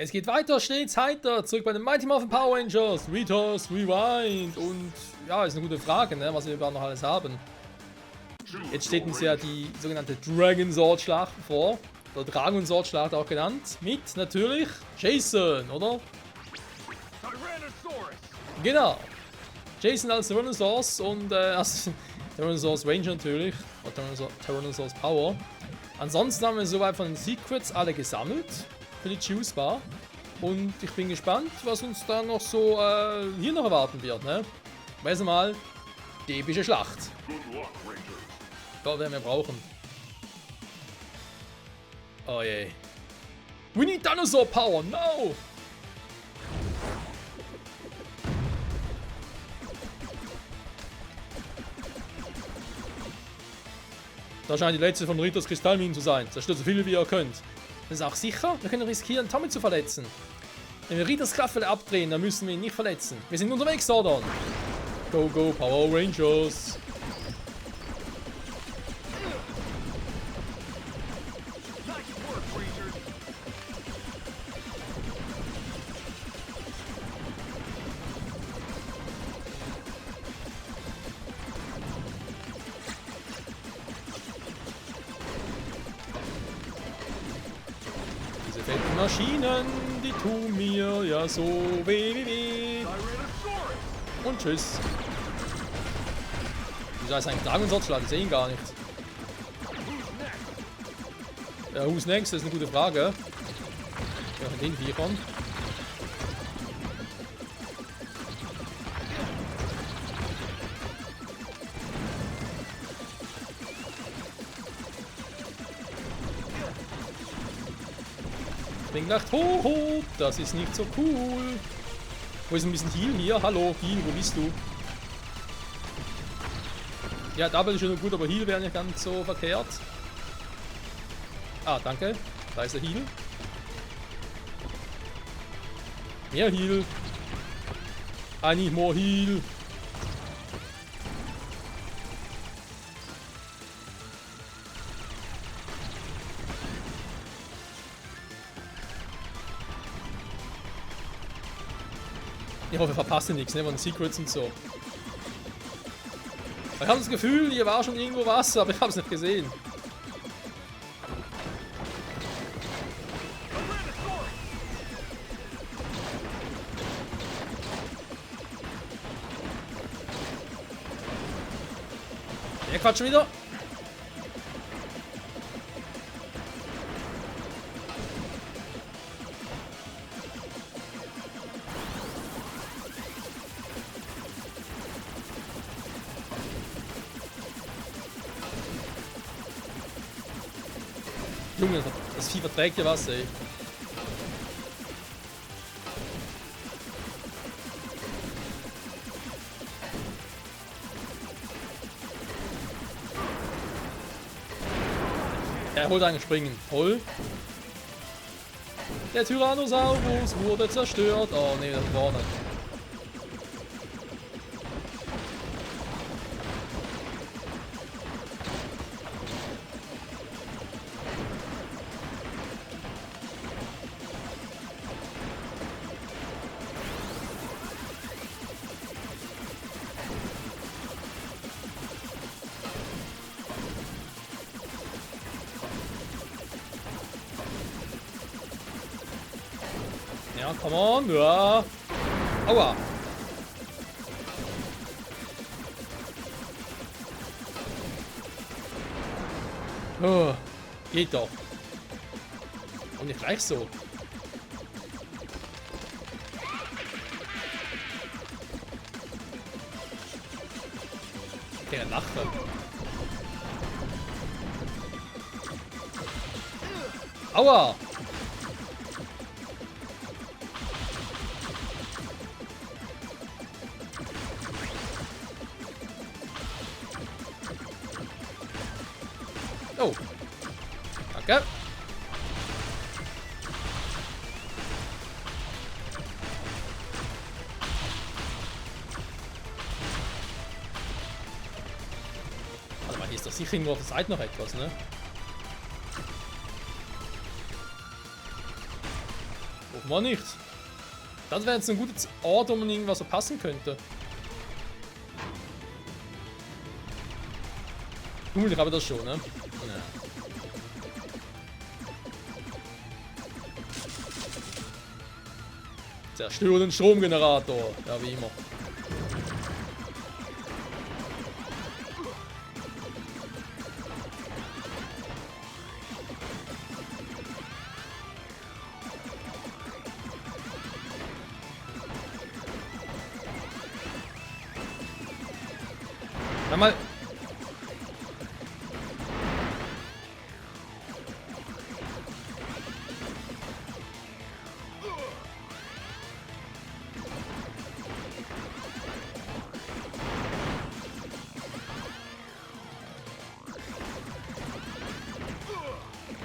Es geht weiter, stets heiter, zurück bei den Mighty Morphin Power Rangers, Ritos, Rewind und ja, ist eine gute Frage, ne, was wir überhaupt noch alles haben. Jetzt steht uns ja die sogenannte Dragon Sword Schlacht bevor, oder Dragon Sword Schlacht auch genannt, mit natürlich Jason, oder? Genau, Jason als Tyrannosaurus und als Tyrannosaurus Ranger natürlich, oder Tyrannosaurus Power. Ansonsten haben wir soweit von den Secrets alle gesammelt für die Juice Bar. Und ich bin gespannt, was uns da noch so hier noch erwarten wird. Ne? Weiß mal, die epische Schlacht. Da werden wir brauchen. Oh je. We need Dinosaur Power, no! Das scheint die letzte von Ritos Kristallminen zu sein. Zerstört so viele wie ihr könnt. Das ist auch sicher. Wir können riskieren, Tommy zu verletzen. Wenn wir Ritos Kraftfälle abdrehen, dann müssen wir ihn nicht verletzen. Wir sind unterwegs, Zordon. Go, go, Power Rangers. Fetten Maschinen, die tun mir ja so weh. Und tschüss. Wieso heißt eigentlich Dragon Sword Schlag? Ich sehe ihn gar nicht. Ja, who's next? Das ist eine gute Frage. Ja, von den Viechern. Springnacht hoch, das ist nicht so cool. Wo ist ein bisschen Heal hier? Hallo, Heal, wo bist du? Ja, Double ist schon gut, aber Heal wäre nicht ganz so verkehrt. Ah, danke. Da ist der Heal. Mehr Heal. I need more Heal. Ich hoffe, wir verpassen nichts, ne, von den Secrets und so. Ich habe das Gefühl, hier war schon irgendwo was, aber ich habe es nicht gesehen. Der quatscht schon wieder. Junge, das Vieh verträgt ja was, ey. Er holt einen Springen. Toll. Der Tyrannosaurus wurde zerstört. Oh ne, das war nicht. Ja, come on, ja. Aua. Oh, geht doch. Und nicht gleich so. Der Lache. Aua. Oh. Danke. Warte mal, hier ist doch sicher irgendwo auf der Seite noch etwas, ne? War nicht. Das wäre jetzt ein gutes Ort, wo man irgendwas verpassen könnte. Cool, ich habe das schon, ne? Ja. Zerstör den Stromgenerator. Ja, wie immer. Mal.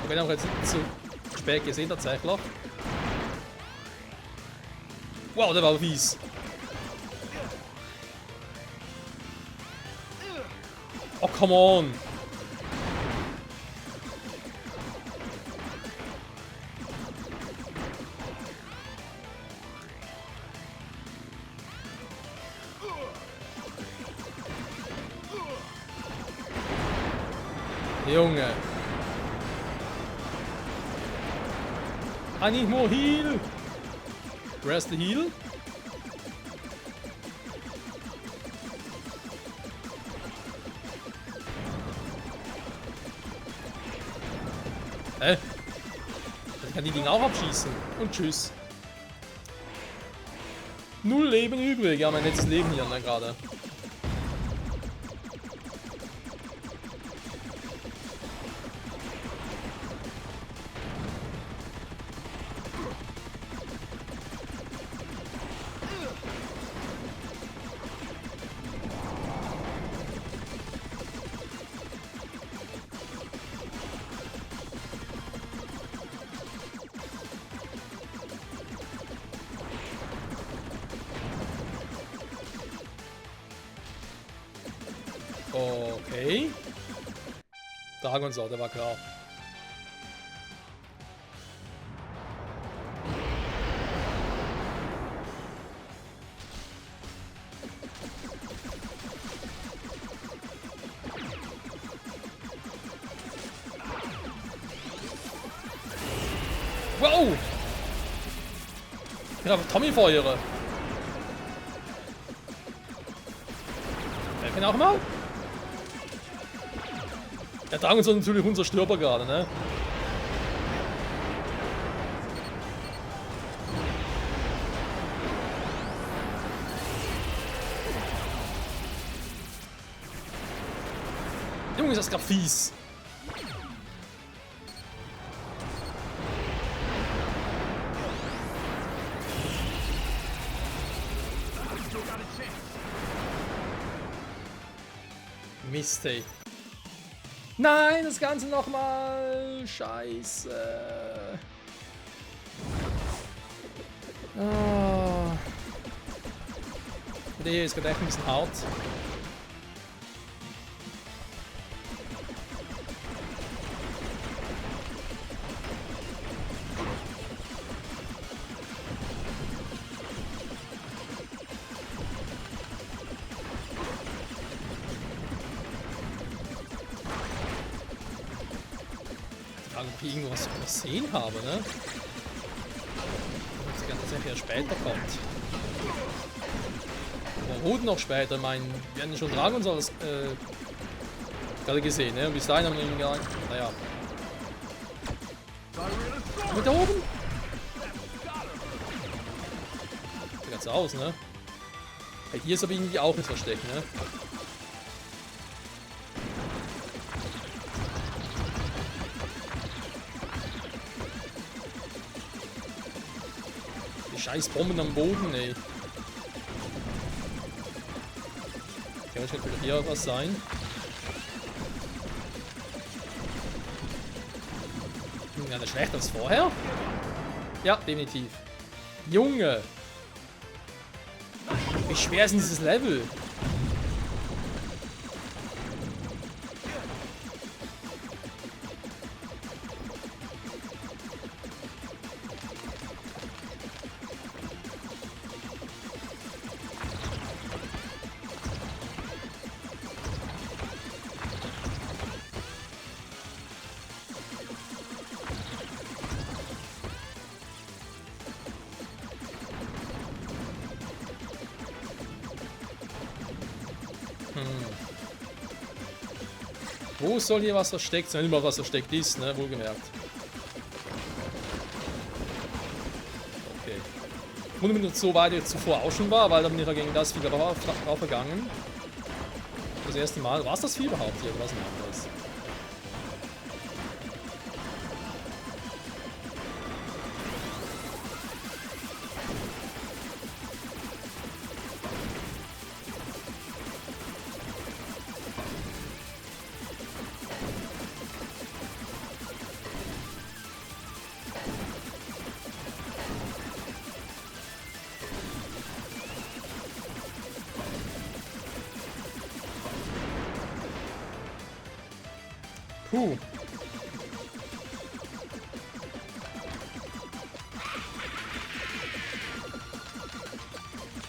Okay, dann haben wir jetzt nicht zu spät gesehen tatsächlich. Wow, der war fies. Oh, come on! Junge! I need more heal! Where's the heal? Ich kann die Dinger auch abschießen. Und tschüss. 0 Leben übrig. Ja, mein letztes Leben hier gerade. Okay. Dragonsort, der war klar. Wow! Ich habe Tommy feuere. Wer kann auch mal? Der Dragon ist natürlich unzerstörbar gerade, ne? Junge, ist das gerade fies. Mist, ey. Nein, das Ganze nochmal. Scheiße. Oh. Nee, ist gerade echt ein bisschen hart. Ob ich irgendwas übersehen habe, ne? Ob es tatsächlich erst später kommt. Aber Rot noch später, ich meine, wir hatten schon Dragons alles gerade gesehen, ne? Und bis dahin haben wir ihn gar nicht. Naja. Mit da oben? Sieht ganz so aus, ne? Hey, hier ist aber irgendwie auch nicht versteckt, ne? Scheiß Bomben am Boden, ey. Okay, könnte hier was sein. Ja, das schlechter als vorher. Ja, definitiv. Junge! Wie schwer ist denn dieses Level? Wo soll hier was versteckt sein? Wenn immer was versteckt ist, ne? Wohlgemerkt. Okay. Wundert mich nicht so weit jetzt zuvor auch schon war, weil dann bin ich ja gegen das Vieh drauf vergangen. Das erste Mal. War es das Vieh überhaupt hier? Oder was ein anderes? Puh.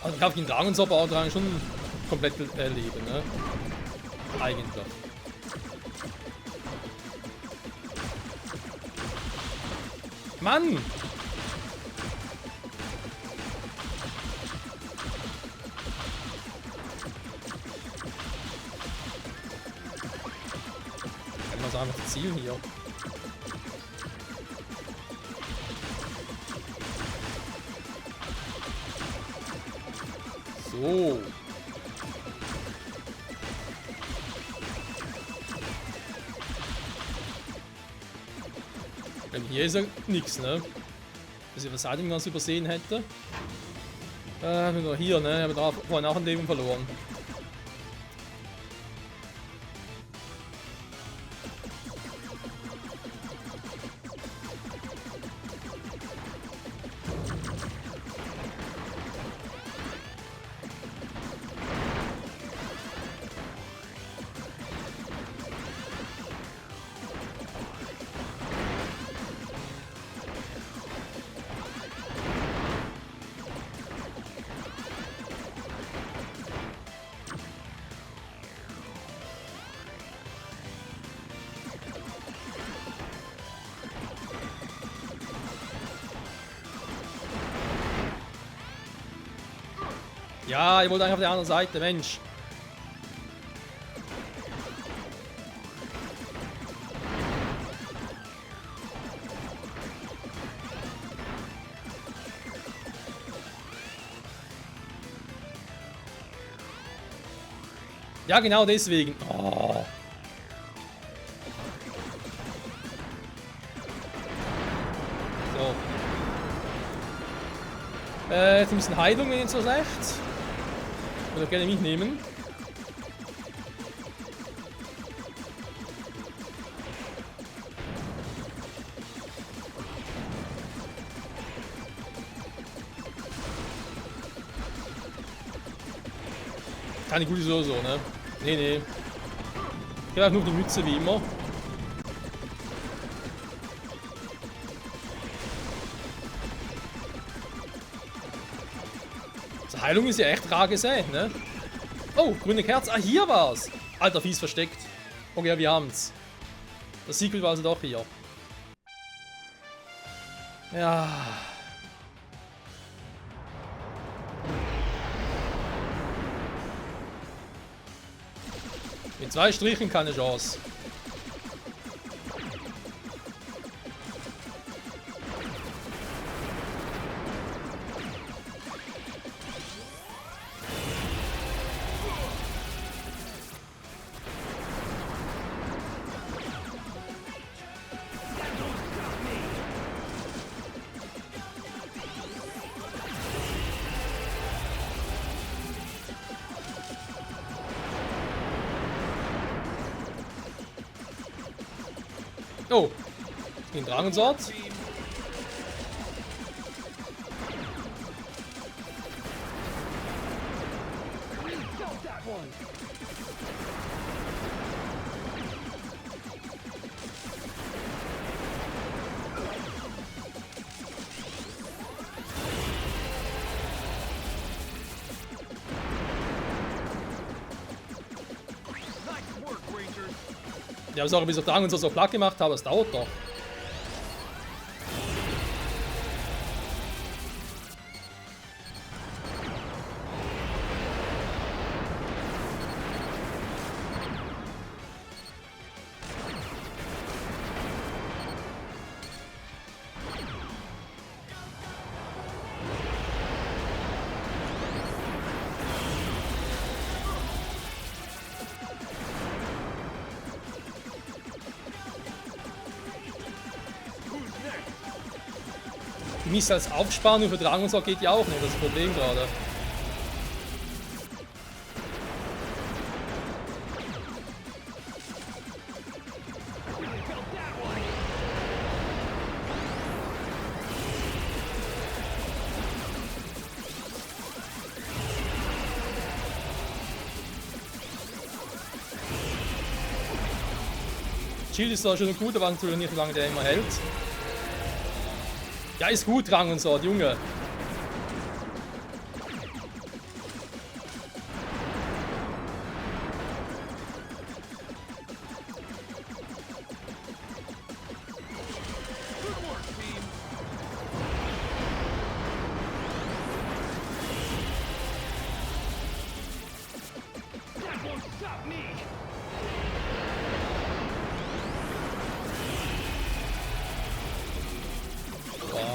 Also ich habe den Dragonsopper auch dran schon komplett erleben, ne? Eigentlich. Mann! Einfach zielen hier. So. Hier ist ja nichts, ne? Dass ich Verteidigung ganz übersehen hätte. Nur hier, ne? Ich habe da vorhin auch ein Leben verloren. Ja, ich wollte eigentlich auf der anderen Seite, Mensch. Ja, genau deswegen. Oh. So. Jetzt ein bisschen Heilung, wenn ihr so sagt. Würde gerne mitnehmen. Keine gute so, ne? Nee, nee. Ich habe nur die Mütze wie immer. Die Heilung ist ja echt rar gesät, ne? Oh, grüne Kerze. Ah, hier war's. Alter, fies versteckt. Okay, ja, wir haben's. Das Sequel war also doch hier. Ja. Mit 2 Strichen keine Chance. Oh, den Dragonsort. Ja, aber auch, bis auf Dragonsort so platt gemacht habe, das dauert doch. Missiles aufsparen nur für Dragonsor geht ja auch nicht, das ist das Problem gerade. Shield ist zwar schon gut, aber natürlich nicht, wie lange der immer hält. Ja, ist gut, Dragonsword, Junge.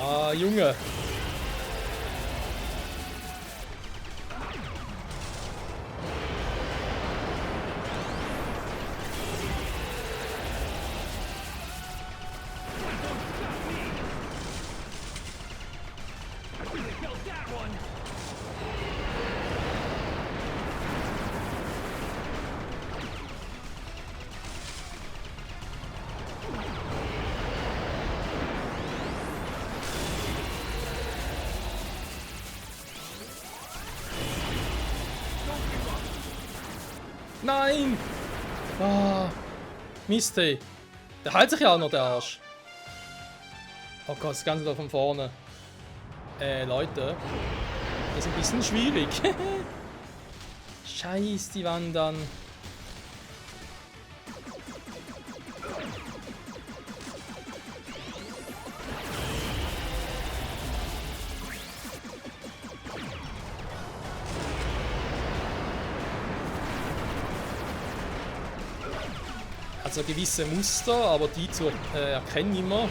Ah, Junge. Nein! Ah, Mist, ey. Der hält sich ja auch noch, der Arsch. Oh Gott, das Ganze da von vorne. Leute. Das ist ein bisschen schwierig. Scheiß die Wandern. Also gewisse Muster, aber die zu erkennen immer.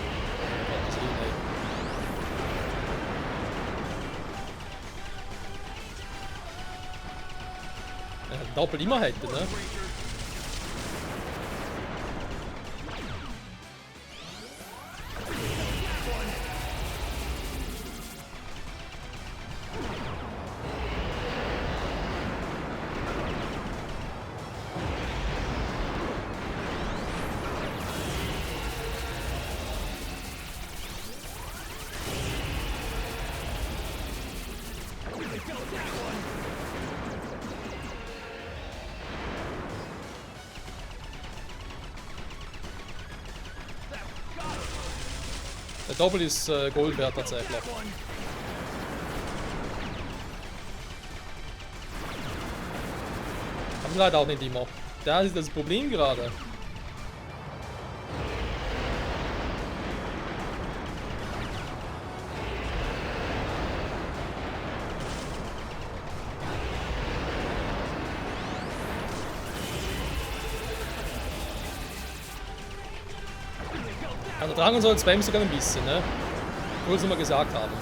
Doppel immer hätte, ne? Der Doppel ist Gold wert tatsächlich. Haben wir leider auch nicht immer. Da ist das Problem gerade. Also Dragon soll spammen sogar ein bisschen, ne? Obwohl sie mal gesagt haben.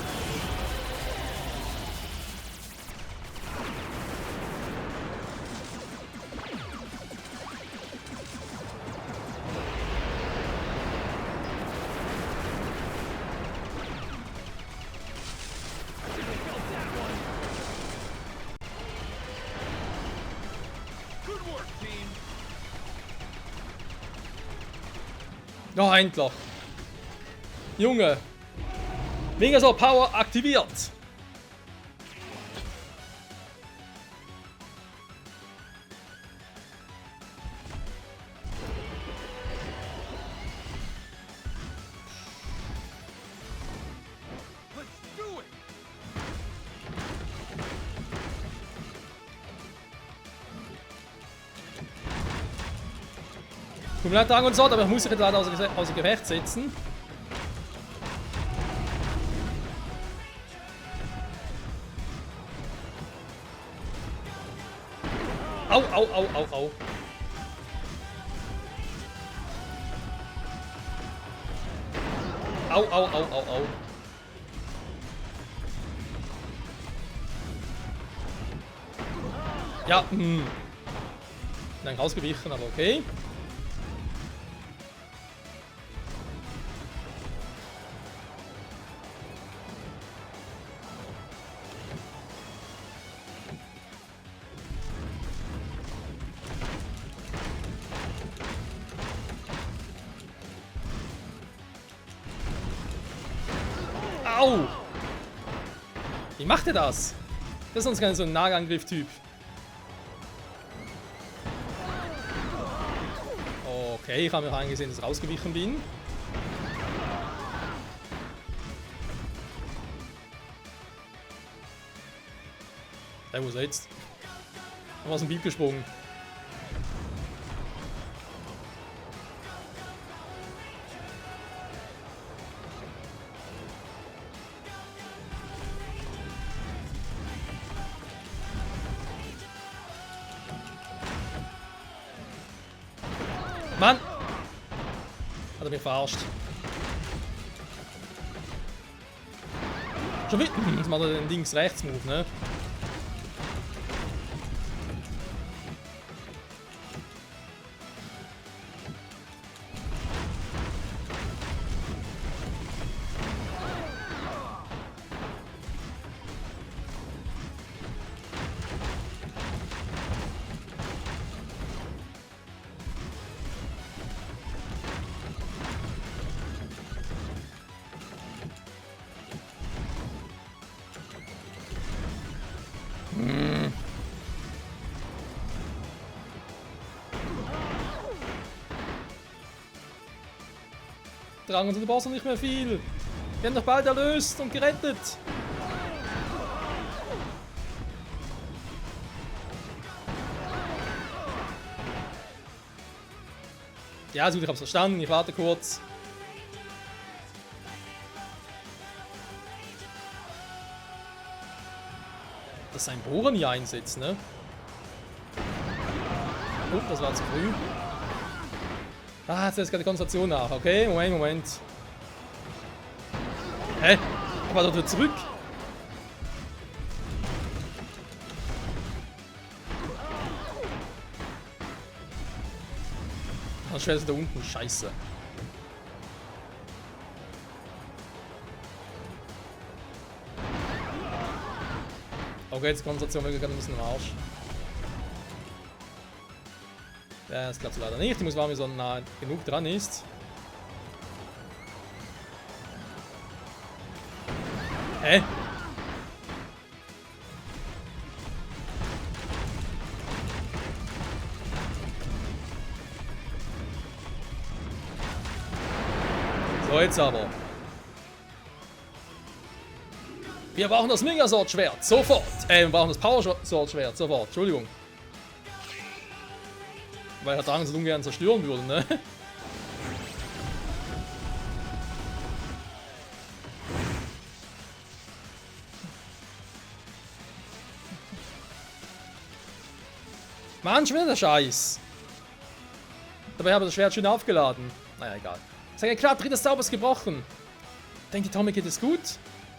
Ja, endlich. Junge. Megasword Power aktiviert. Tut mir leid, Dragon Sword, aber ich muss sich jetzt leider außer Gefecht setzen. Au, au, au, au, au. Au, au, au, au, au. Ja, Dann rausgewichen, aber okay. Au! Wie macht er das? Das ist sonst kein so ein Nahangriff-Typ. Okay, ich habe mir auch eingesehen, dass ich rausgewichen bin. Hey, wo ist er jetzt? Da war aus dem Beat gesprungen. Mann! Hat er mich verarscht. Schon wieder. Jetzt macht er den Links-Rechts-Move, ne? Drang und du brauchst noch nicht mehr viel. Wir werden doch bald erlöst und gerettet. Ja, gut, ich hab's verstanden. Ich warte kurz. Dass sein Bohrer nie einsetzt, ne? Oh, das war zu früh. Ah, jetzt lässt gerade die Konzentration nach. Okay, Moment. Hä? Ich war doch wieder zurück. Dann schwer ist da unten. Scheiße. Okay, jetzt die Konzentration wirklich gerade ein bisschen im Arsch. Ja, das klappt so leider nicht. Ich muss warten, bis er nah genug dran ist. Hä? So, jetzt aber. Wir brauchen das Megasword-Schwert. Sofort. Wir brauchen das Power-Sword-Schwert. Sofort. Entschuldigung. Weil er Drang so ungern zerstören würde, ne? Mann, schon wieder der Scheiß. Dabei habe ich das Schwert schön aufgeladen. Naja, egal. Sei klar, drittes Zaubers gebrochen. Denkt die Tommy, geht es gut?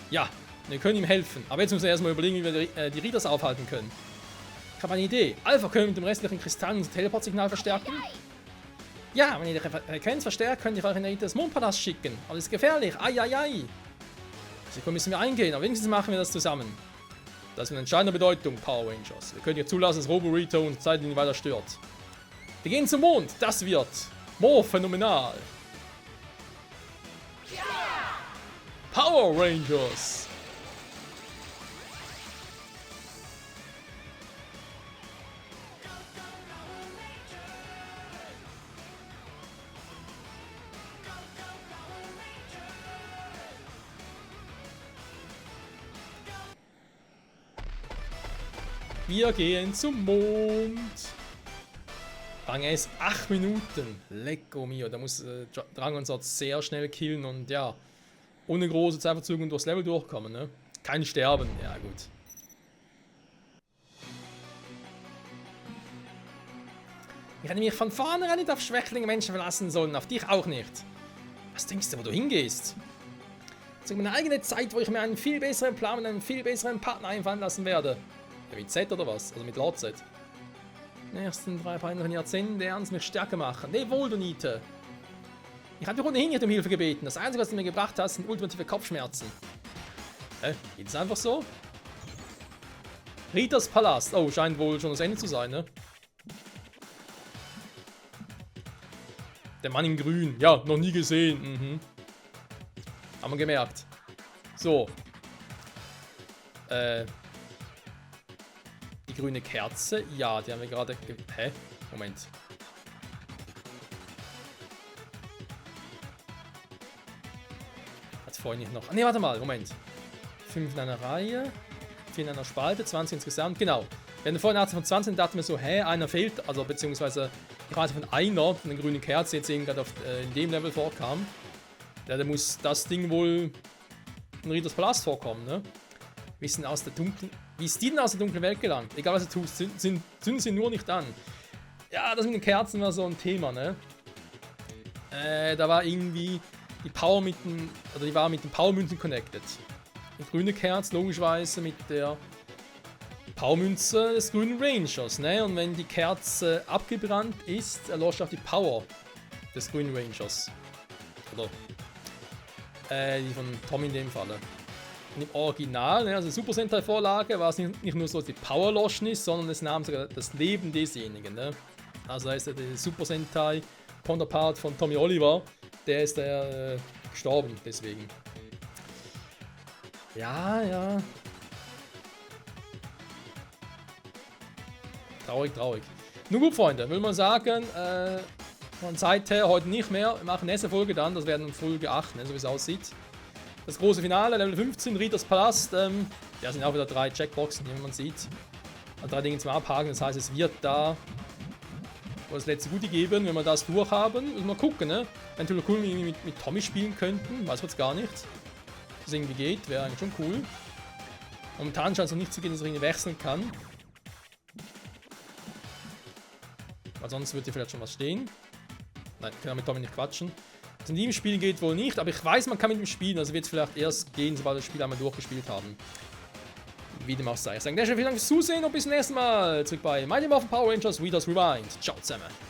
Ja, wir können ihm helfen. Aber jetzt müssen wir erstmal überlegen, wie wir die Ritters aufhalten können. Ich habe eine Idee. Alpha können mit dem restlichen Kristall unser Teleportsignal verstärken. Ja, wenn ihr die Frequenz verstärkt, könnt ihr euch in das Mondpalast schicken. Aber das ist gefährlich. Eieiei. Risiko müssen wir eingehen, aber wenigstens machen wir das zusammen. Das ist von entscheidender Bedeutung, Power Rangers. Wir können nicht zulassen, dass Roborito unsere Zeitlinie weiter stört. Wir gehen zum Mond. Das wird phänomenal. Power Rangers. Wir gehen zum Mond. Rang S 8 Minuten. Lecco mio. Da muss Dragon Sword sehr schnell killen und ja, ohne große Zeitverzögerung durchs Level durchkommen. Ne? Kein Sterben. Ja, gut. Ich hätte mich von vornherein nicht auf schwächlinge Menschen verlassen sollen. Auf dich auch nicht. Was denkst du, wo du hingehst? Es ist meine eigene Zeit, wo ich mir einen viel besseren Plan und einen viel besseren Partner einfallen lassen werde. Ja, mit Z oder was? Also mit Lord Z. In den ersten 3 weiteren Jahrzehnten werden es mich stärker machen. Nee, wohl, du Niete. Ich habe dich ohnehin nicht um Hilfe gebeten. Das Einzige, was du mir gebracht hast, sind ultimative Kopfschmerzen. Geht es einfach so? Ritas Palast. Oh, scheint wohl schon das Ende zu sein, ne? Der Mann in Grün. Ja, noch nie gesehen. Mhm. Haben wir gemerkt. So. Die grüne Kerze. Ja, die haben wir gerade... Hä? Moment. Hat vorhin nicht noch... Ne, warte mal, Moment. 5 in einer Reihe, 4 in einer Spalte, 20 insgesamt. Genau. Wir hatten vorhin 18 von 20 und dachten wir so, hä, einer fehlt. Also beziehungsweise die Rate von einer, von der grünen Kerze, jetzt eben gerade in dem Level vorkam. Ja, da muss das Ding wohl in Ritters Palast vorkommen, ne? Wie ist die denn aus der dunklen Welt gelangt? Egal was du tust, zünden sie nur nicht an. Ja, das mit den Kerzen war so ein Thema, ne? Da war irgendwie die Power die war mit den Powermünzen connected. Die grüne Kerze logischerweise mit der Powermünze des grünen Rangers, ne? Und wenn die Kerze abgebrannt ist, erlosch auch die Power des grünen Rangers. Oder die von Tom in dem Falle. Und im Original, ne, also Super Sentai Vorlage, war es nicht nur so, dass die Power erloschen ist, sondern es nahm sogar das Leben desjenigen, ne? Also heißt der Super Sentai Counterpart von Tommy Oliver, der ist gestorben, deswegen. Ja. Traurig. Nun gut, Freunde, will man sagen, von Zeit her heute nicht mehr. Wir machen nächste Folge dann, das werden Folge 8, ne, so wie es aussieht. Das große Finale, Level 15, Ritters Palast. Da sind auch wieder 3 Checkboxen, wie man sieht. Und 3 Dinge zum Abhaken, das heißt, es wird da das letzte Gute geben, wenn wir das durchhaben. Müssen wir gucken, ne? Eventuell cool, wenn wir mit Tommy spielen könnten, weiß man jetzt gar nicht. Dass es irgendwie geht, wäre eigentlich schon cool. Momentan scheint es noch nicht zu gehen, dass er irgendwie wechseln kann. Weil sonst würde hier vielleicht schon was stehen. Nein, kann mit Tommy nicht quatschen. Also in dem Spiel geht wohl nicht, aber ich weiß, man kann mit ihm spielen, also wird es vielleicht erst gehen, sobald wir das Spiel einmal durchgespielt haben. Wie dem auch sei. Ich sage vielen Dank fürs Zusehen und bis zum nächsten Mal. Zurück bei Mighty Morphin Power Rangers Readers Rewind. Ciao zusammen.